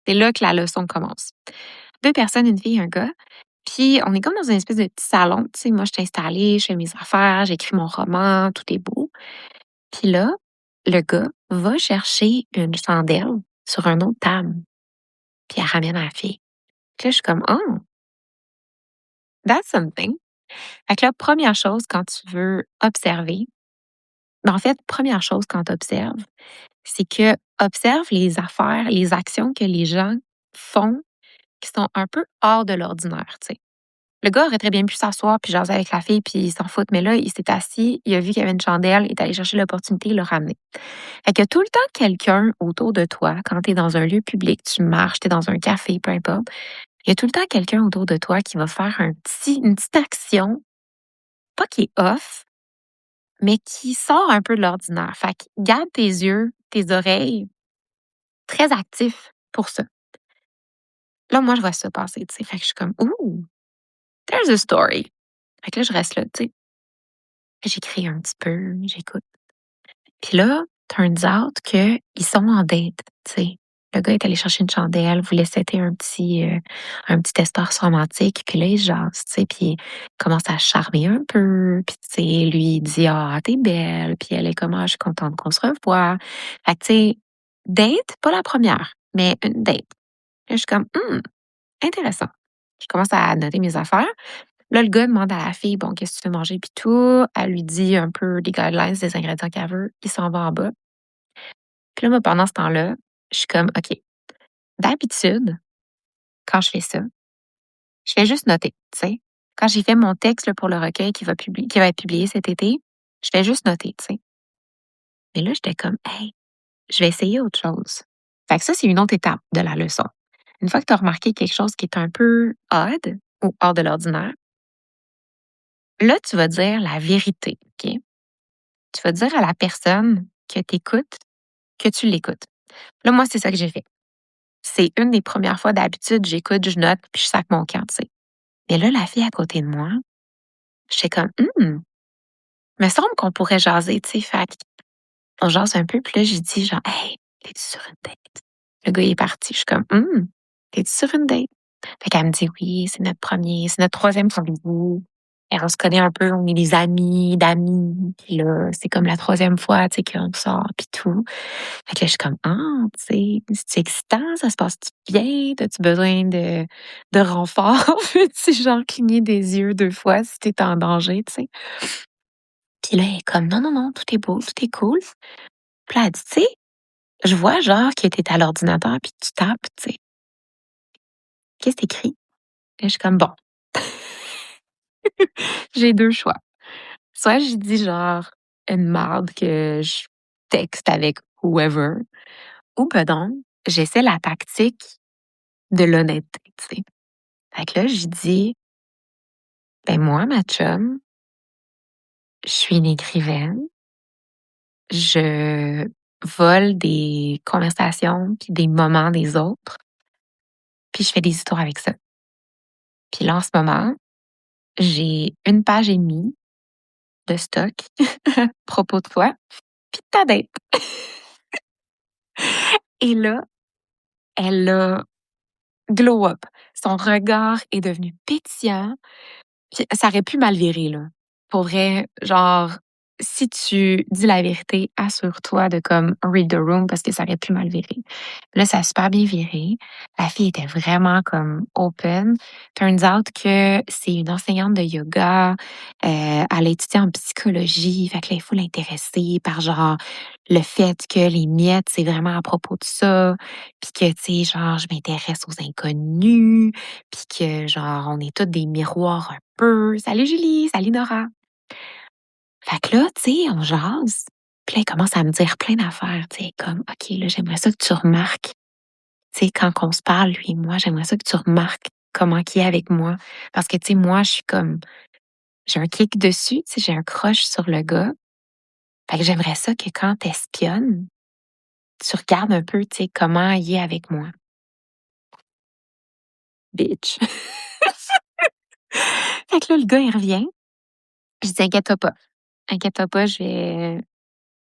C'est là que la leçon commence. 2 personnes, une fille et un gars. Puis on est comme dans une espèce de petit salon. Tu sais, moi, je suis installée, je fais mes affaires, j'écris mon roman, tout est beau. Puis là, le gars va chercher une chandelle sur un autre table, puis elle ramène à la fille. Puis là, je suis comme, oh, that's something. Fait que là, première chose quand tu veux observer, ben en fait, première chose quand tu observes, c'est que observe les affaires, les actions que les gens font qui sont un peu hors de l'ordinaire, tu sais. Le gars aurait très bien pu s'asseoir puis jaser avec la fille puis il s'en fout, mais là, il s'est assis, il a vu qu'il y avait une chandelle, il est allé chercher l'opportunité, il l'a ramené. Fait qu'il y a tout le temps quelqu'un autour de toi, quand tu es dans un lieu public, tu marches, tu es dans un café, peu importe, il y a tout le temps quelqu'un autour de toi qui va faire une petite action, pas qui est off, mais qui sort un peu de l'ordinaire. Fait que garde tes yeux, tes oreilles très actifs pour ça. Là, moi, je vois ça passer, tu sais. Fait que je suis comme, ouh, there's a story. Fait que là, je reste là, tu sais. J'écris un petit peu, j'écoute. Puis là, turns out qu'ils sont en date, tu sais. Le gars est allé chercher une chandelle, voulait setter un petit espace romantique, puis là, il jase, tu sais, puis il commence à charmer un peu, puis tu sais, lui, il dit «Ah, t'es belle», puis elle est comme «Ah, je suis contente qu'on se revoie». Fait que tu sais, date, pas la première, mais une date. Là, je suis comme intéressant». Je commence à noter mes affaires. Là, le gars demande à la fille, bon, qu'est-ce que tu veux manger, puis tout. Elle lui dit un peu les guidelines des ingrédients qu'elle veut. Il s'en va en bas. Puis là, moi, pendant ce temps-là, je suis comme, OK, d'habitude, quand je fais ça, je fais juste noter, tu sais. Quand j'ai fait mon texte là, pour le recueil qui va être publié cet été, je fais juste noter, tu sais. Mais là, j'étais comme, hey, je vais essayer autre chose. Fait que ça, c'est une autre étape de la leçon. Une fois que tu as remarqué quelque chose qui est un peu odd ou hors de l'ordinaire, là, tu vas dire la vérité, OK? Tu vas dire à la personne que tu écoutes que tu l'écoutes. Là, moi, c'est ça que j'ai fait. C'est une des premières fois d'habitude, j'écoute, je note, puis je sac mon camp, tu sais. Mais là, la fille à côté de moi, j'étais comme, me semble qu'on pourrait jaser, tu sais. Fait on jase un peu, puis là, j'ai dit, genre, hey, t'es-tu sur une date? Le gars, il est parti. Je suis comme, t'es-tu sur une date? Fait qu'elle me dit, oui, c'est notre troisième rendez-vous. Et on se connaît un peu, on est des amis, d'amis. Puis là, c'est comme la troisième fois, tu sais, qu'on sort, puis tout. Fait que là, je suis comme, ah, tu sais, c'est excitant, ça se passe bien? As-tu besoin de renfort? Veux-tu genre cligner des yeux 2 fois si t'es en danger, tu sais? Puis là, elle est comme, non, non, non, tout est beau, tout est cool. Puis là, elle dit, tu sais, je vois genre que t'es à l'ordinateur puis tu tapes, tu sais. Qu'est-ce que t'écris? Et je suis comme, bon, j'ai 2 choix. Soit je dis genre une marde que je texte avec whoever, ou ben donc, j'essaie la tactique de l'honnêteté, tu sais. Fait que là, je dis, ben moi, ma chum, je suis une écrivaine, je vole des conversations puis des moments des autres, puis je fais des histoires avec ça. Puis là, en ce moment, j'ai 1 page et demie de stock à propos de toi, puis de ta date. Et là, elle a glow up. Son regard est devenu pétillant. Puis ça aurait pu mal virer, là. Pour vrai, genre, si tu dis la vérité, assure-toi de comme read the room parce que ça aurait pu mal virer. Là, ça a super bien viré. La fille était vraiment comme open. Turns out que c'est une enseignante de yoga. Elle a étudié en psychologie. Fait que là, il faut l'intéresser par genre le fait que les miettes, c'est vraiment à propos de ça. Puis que, tu sais, genre, je m'intéresse aux inconnus. Puis que, genre, on est tous des miroirs un peu. Salut Julie, salut Nora. Fait que là, tu sais, on jase. Puis là, elle commence à me dire plein d'affaires. Tu sais, comme, OK, là, j'aimerais ça que tu remarques. Tu sais, quand on se parle, lui et moi, j'aimerais ça que tu remarques comment il est avec moi. Parce que, tu sais, moi, je suis comme, j'ai un kick dessus, tu sais, j'ai un crush sur le gars. Fait que j'aimerais ça que quand t'espionnes, tu regardes un peu, tu sais, comment il est avec moi. Bitch. Fait que là, le gars, il revient. Je dis, inquiète-toi pas. Inquiète-toi pas, je vais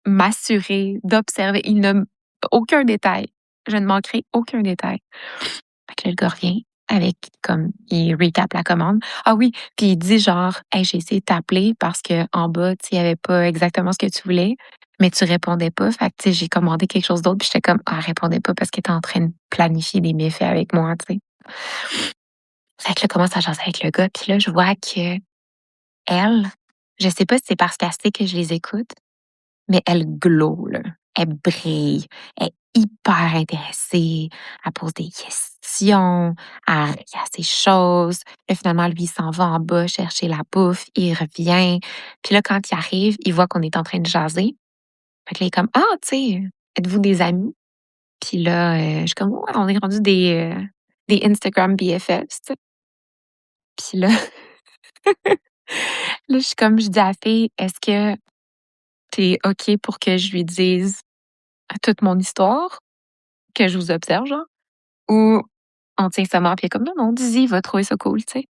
m'assurer d'observer. Il nomme aucun détail. Je ne manquerai aucun détail. Fait que là, le gars revient avec comme il recap la commande. Ah oui, puis il dit genre: «Hey, j'ai essayé de t'appeler parce qu'en bas, tu sais, il y avait pas exactement ce que tu voulais, mais tu répondais pas. Fait que, tu sais, j'ai commandé quelque chose d'autre». Puis j'étais comme: «Ah, elle répondait pas parce qu'elle était en train de planifier des méfaits avec moi», tu sais. Fait que là, commence à jaser avec le gars, puis là, je vois que elle, je sais pas si c'est parce qu'elle sait que je les écoute, mais elle glow, là. Elle brille. Elle est hyper intéressée. Elle pose des questions. Elle regarde ses choses. Là, finalement, lui, il s'en va en bas chercher la bouffe. Il revient. Puis là, quand il arrive, il voit qu'on est en train de jaser. Fait que là, il est comme: «Ah, tu sais, êtes-vous des amis?» Puis là, je suis comme: «Ouais, on est rendu des Instagram BFFs», tu sais. Puis là, là, je suis comme, je dis à la fille: «Est-ce que t'es OK pour que je lui dise toute mon histoire, que je vous observe, genre? Ou on tient ça mort?» Puis elle est comme: «Non, non, dis-y, il va trouver ça cool», tu sais.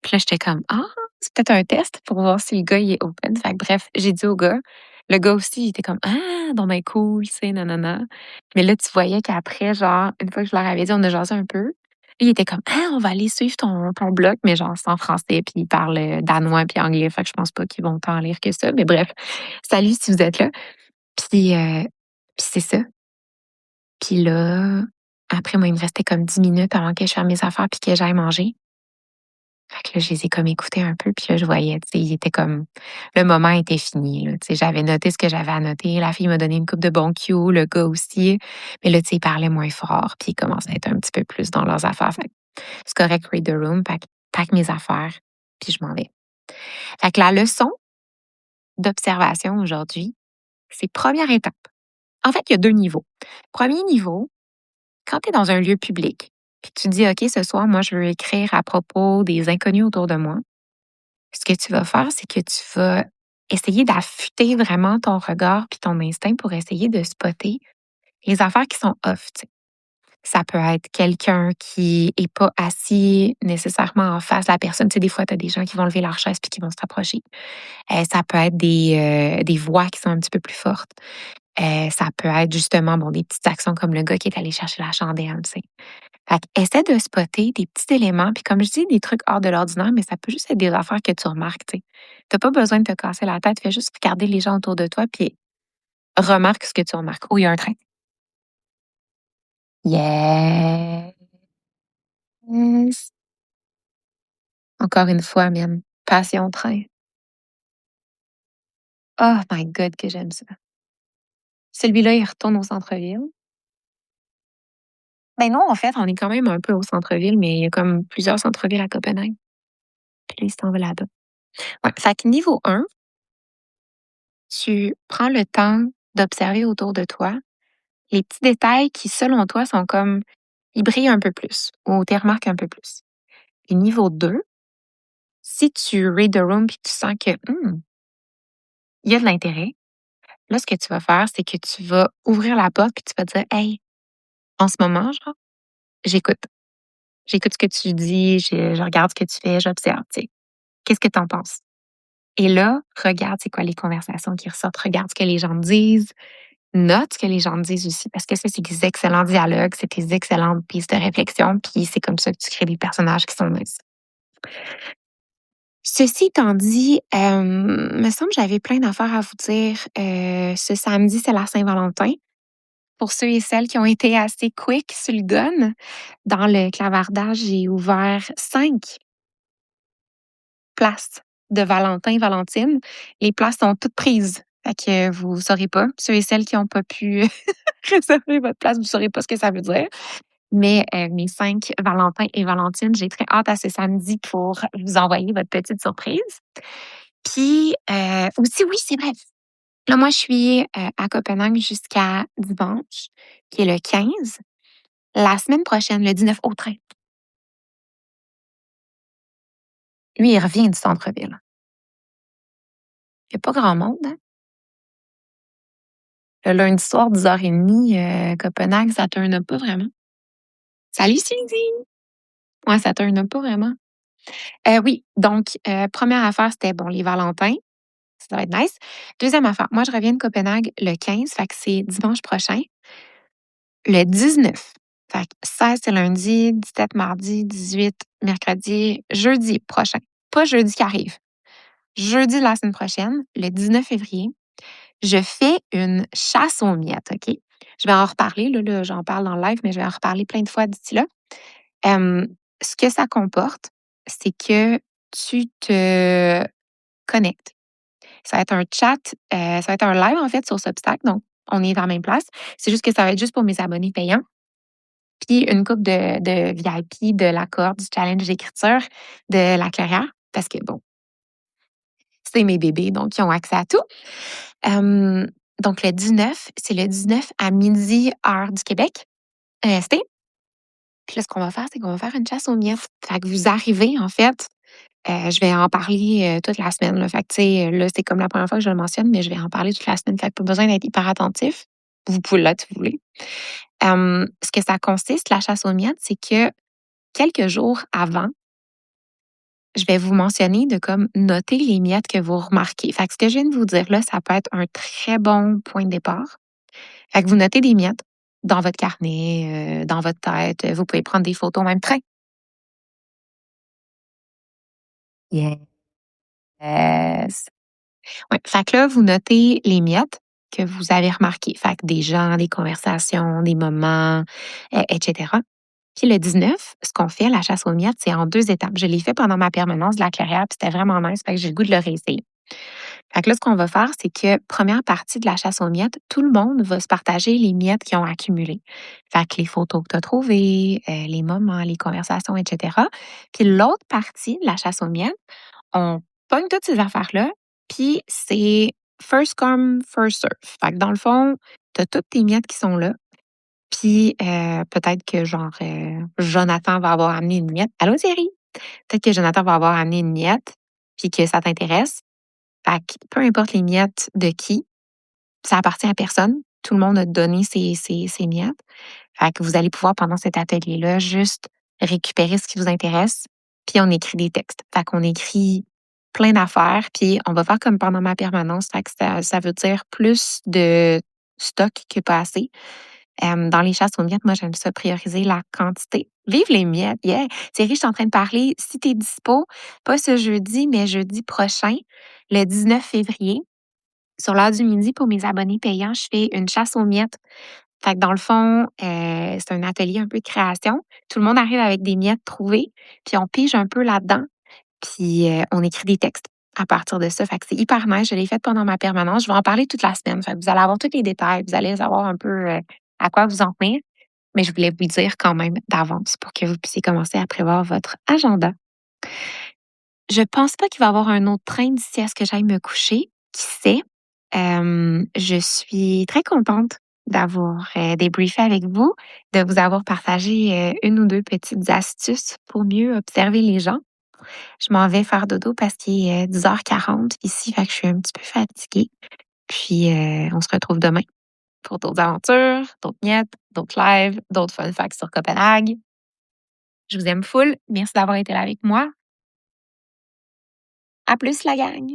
Puis là, j'étais comme: «Ah, c'est peut-être un test pour voir si le gars, il est open». Fait que bref, j'ai dit au gars. Le gars aussi, il était comme: «Ah, donc ben cool, tu sais, nanana». Mais là, tu voyais qu'après, genre, une fois que je leur avais dit, on a jasé un peu. Il était comme: «Ah, on va aller suivre ton blog», mais genre, c'est en français, puis il parle danois puis anglais. Fait que je pense pas qu'ils vont tant lire que ça. Mais bref, salut si vous êtes là. Puis, puis c'est ça. Puis là, après, moi, il me restait comme 10 minutes avant que je fasse mes affaires puis que j'aille manger. Fait que là, je les ai comme écoutés un peu, puis là, je voyais, tu sais, il était comme le moment était fini, là, tu sais, j'avais noté ce que j'avais à noter. La fille m'a donné une coupe de bons cues, le gars aussi. Mais là, tu sais, ils parlaient moins fort, puis ils commençaient à être un petit peu plus dans leurs affaires. Fait que c'est correct, read the room, pack mes affaires, puis je m'en vais. Fait que la leçon d'observation aujourd'hui, c'est première étape. En fait, il y a 2 niveaux. Premier niveau, quand tu es dans un lieu public, puis tu dis: «OK, ce soir, moi, je veux écrire à propos des inconnus autour de moi», ce que tu vas faire, c'est que tu vas essayer d'affûter vraiment ton regard puis ton instinct pour essayer de spotter les affaires qui sont off, tu sais. Ça peut être quelqu'un qui est pas assis nécessairement en face de la personne. Tu sais, des fois, tu as des gens qui vont lever leur chaise puis qui vont se rapprocher. Ça peut être des voix qui sont un petit peu plus fortes. Ça peut être justement bon, des petites actions comme le gars qui est allé chercher la chandelle, tu sais. Fait que essaie de spotter des petits éléments, puis comme je dis, des trucs hors de l'ordinaire, mais ça peut juste être des affaires que tu remarques, tu sais. Tu pas besoin de te casser la tête, fais juste regarder les gens autour de toi, puis remarque ce que tu remarques. Oh, il y a un train. Yes! Encore une fois, miam, passion train. Oh my God, que j'aime ça. Celui-là, il retourne au centre-ville. Ben non, en fait, on est quand même un peu au centre-ville, mais il y a comme plusieurs centres-villes à Copenhague. Puis là, il s'en va là-bas. Ouais, fait que niveau 1, tu prends le temps d'observer autour de toi les petits détails qui, selon toi, sont comme ils brillent un peu plus ou tu remarques un peu plus. Et niveau 2, si tu read the room puis tu sens que il y a de l'intérêt, là, ce que tu vas faire, c'est que tu vas ouvrir la porte puis tu vas dire: «Hey, en ce moment, genre, j'écoute. J'écoute ce que tu dis, je regarde ce que tu fais, j'observe, tu sais. Qu'est-ce que tu en penses?» Et là, regarde c'est quoi les conversations qui ressortent, regarde ce que les gens disent, note ce que les gens disent aussi, parce que ça, c'est des excellents dialogues, c'est des excellentes pistes de réflexion, puis c'est comme ça que tu crées des personnages qui sont nice. Ceci étant dit, me semble que j'avais plein d'affaires à vous dire. Ce samedi, c'est la Saint-Valentin. Pour ceux et celles qui ont été assez quick sur le gun, dans le clavardage, j'ai ouvert 5 places de Valentin, Valentine. Les places sont toutes prises. Fait que vous saurez pas. Ceux et celles qui n'ont pas pu réserver votre place, vous saurez pas ce que ça veut dire. Mais mes 5 Valentin et Valentine, j'ai très hâte à ce samedi pour vous envoyer votre petite surprise. Puis aussi, oui, c'est vrai. Là, moi, je suis à Copenhague jusqu'à dimanche, qui est le 15. La semaine prochaine, le 19, au train. Lui, il revient du centre-ville. Il n'y a pas grand monde, hein? Le lundi soir, 10h30, Copenhague, ça turn up pas vraiment. Salut Cindy! Ouais, ça turn up pas vraiment. Oui, donc, première affaire, c'était bon, les Valentins. Ça va être nice. Deuxième affaire, moi, je reviens de Copenhague le 15, fait que c'est dimanche prochain. Le 19. Fait que 16, c'est lundi, 17 mardi, 18 mercredi, jeudi prochain. Pas jeudi qui arrive. Jeudi de la semaine prochaine, le 19 février, je fais une chasse aux miettes, OK? Je vais en reparler, là, j'en parle dans le live, mais je vais en reparler plein de fois d'ici là. Hem, Ce que ça comporte, c'est que tu te connectes. Ça va être un chat, ça va être un live, en fait, sur Substack, donc on est dans la même place. C'est juste que ça va être juste pour mes abonnés payants. Puis une coupe de VIP de la cohorte du challenge d'écriture de la Clairière, parce que bon, c'est mes bébés, donc ils ont accès à tout. Hem, donc le 19, c'est le 19 à midi heure du Québec, EST. Puis là, ce qu'on va faire, c'est qu'on va faire une chasse aux miettes. Fait que vous arrivez, en fait, je vais en parler, toute la semaine, là. Fait que, tu sais, là, c'est comme la première fois que je le mentionne, mais je vais en parler toute la semaine. Fait que pas besoin d'être hyper attentif. Vous pouvez l'être si vous voulez. Ce que ça consiste, la chasse aux miettes, c'est que quelques jours avant, je vais vous mentionner de comme noter les miettes que vous remarquez. Fait que ce que je viens de vous dire là, ça peut être un très bon point de départ. Fait que vous notez des miettes dans votre carnet, dans votre tête. Vous pouvez prendre des photos en même train. Yes. Ouais. Fait que là, vous notez les miettes que vous avez remarquées. Fait que des gens, des conversations, des moments, etc. Puis le 19, ce qu'on fait, la chasse aux miettes, c'est en 2 étapes. Je l'ai fait pendant ma permanence de la clairière, puis c'était vraiment nice, fait que j'ai le goût de le réessayer. Fait que là, ce qu'on va faire, c'est que première partie de la chasse aux miettes, tout le monde va se partager les miettes qu'ils ont accumulées. Fait que les photos que tu as trouvées, les moments, les conversations, etc. Puis l'autre partie de la chasse aux miettes, on pogne toutes ces affaires-là, puis c'est first come, first serve. Fait que dans le fond, tu as toutes tes miettes qui sont là, puis peut-être que genre Jonathan va avoir amené une miette. Allô Thierry? Peut-être que Jonathan va avoir amené une miette, puis que ça t'intéresse. Fait que peu importe les miettes de qui, ça appartient à personne. Tout le monde a donné ses miettes. Fait que vous allez pouvoir, pendant cet atelier-là, juste récupérer ce qui vous intéresse, puis on écrit des textes. Fait qu'on écrit plein d'affaires, puis on va faire comme pendant ma permanence. Fait que ça veut dire plus de stock que pas assez. Dans les chasses aux miettes, moi, j'aime ça prioriser la quantité. Vive les miettes! Yeah! Thierry, je suis en train de parler. Si tu es dispo, pas ce jeudi, mais jeudi prochain, le 19 février, sur l'heure du midi, pour mes abonnés payants, je fais une chasse aux miettes. Fait que dans le fond, c'est un atelier un peu de création. Tout le monde arrive avec des miettes trouvées, puis on pige un peu là-dedans, puis on écrit des textes à partir de ça. Fait que c'est hyper nice. Je l'ai fait pendant ma permanence. Je vais en parler toute la semaine. Fait que vous allez avoir tous les détails. Vous allez savoir un peu à quoi vous en tenir. Mais je voulais vous dire quand même d'avance pour que vous puissiez commencer à prévoir votre agenda. Je pense pas qu'il va y avoir un autre train d'ici à ce que j'aille me coucher. Qui sait? Je suis très contente d'avoir débriefé avec vous, de vous avoir partagé une ou deux petites astuces pour mieux observer les gens. Je m'en vais faire dodo parce qu'il est 10h40 ici, fait que je suis un petit peu fatiguée. Puis, on se retrouve demain pour d'autres aventures, d'autres miettes, d'autres lives, d'autres fun facts sur Copenhague. Je vous aime full. Merci d'avoir été là avec moi. À plus, la gang!